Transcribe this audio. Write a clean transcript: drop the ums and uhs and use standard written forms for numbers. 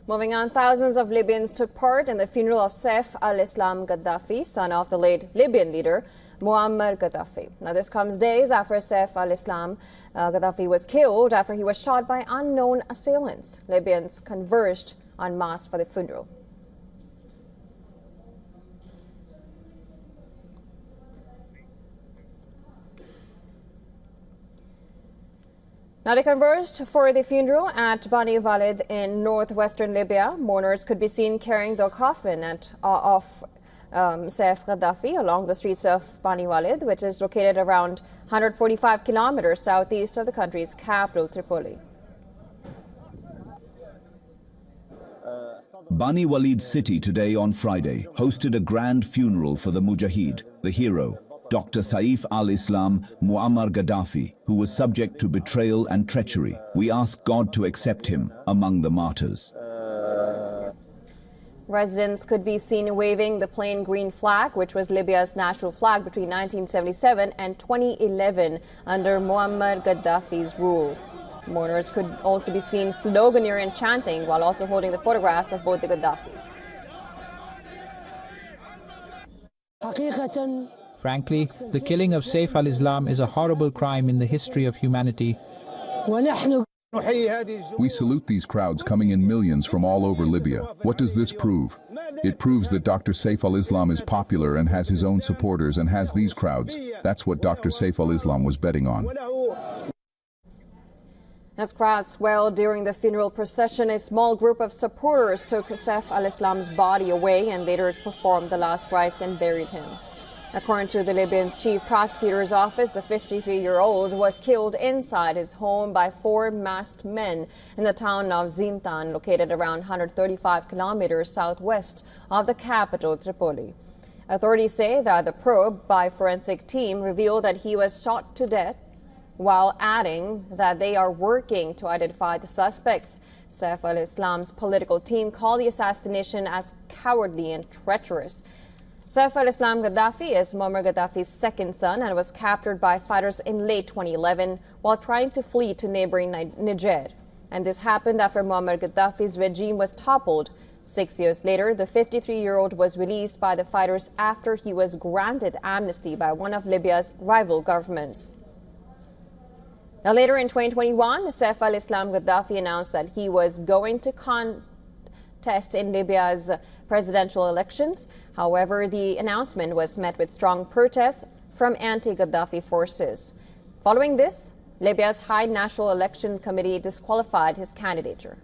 Moving on, thousands of Libyans took part in the funeral of Saif al-Islam Gaddafi, son of the late Libyan leader Muammar Gaddafi. Now, this comes days after Saif al-Islam Gaddafi was killed after he was shot by unknown assailants. Libyans converged en masse for the funeral. Now, they converged for the funeral at Bani Walid in northwestern Libya. Mourners could be seen carrying the coffin of Saif Gaddafi along the streets of Bani Walid, which is located around 145 kilometers southeast of the country's capital, Tripoli. Bani Walid city today on Friday hosted a grand funeral for the Mujahid, the hero, Dr. Saif al-Islam Muammar Gaddafi, who was subject to betrayal and treachery. We ask God to accept him among the martyrs. Residents could be seen waving the plain green flag, which was Libya's national flag between 1977 and 2011 under Muammar Gaddafi's rule. Mourners could also be seen sloganeering and chanting while also holding the photographs of both the Gaddafis. Frankly, the killing of Saif al-Islam is a horrible crime in the history of humanity. We salute these crowds coming in millions from all over Libya. What does this prove? It proves that Dr. Saif al-Islam is popular and has his own supporters and has these crowds. That's what Dr. Saif al-Islam was betting on. As crowds swelled during the funeral procession, a small group of supporters took Saif al-Islam's body away and later performed the last rites and buried him. According to the Libyan's chief prosecutor's office, the 53-year-old was killed inside his home by 4 masked men in the town of Zintan, located around 135 kilometers southwest of the capital, Tripoli. Authorities say that the probe by forensic team revealed that he was shot to death, while adding that they are working to identify the suspects. Saif al-Islam's political team called the assassination as cowardly and treacherous. Saif al-Islam Gaddafi is Muammar Gaddafi's second son and was captured by fighters in late 2011 while trying to flee to neighboring Niger. And this happened after Muammar Gaddafi's regime was toppled. 6 years later, the 53-year-old was released by the fighters after he was granted amnesty by one of Libya's rival governments. Now, later in 2021, Saif al-Islam Gaddafi announced that he was going to contest in Libya's presidential elections. However, the announcement was met with strong protests from anti-Gaddafi forces. Following this, Libya's High National Election Committee disqualified his candidature.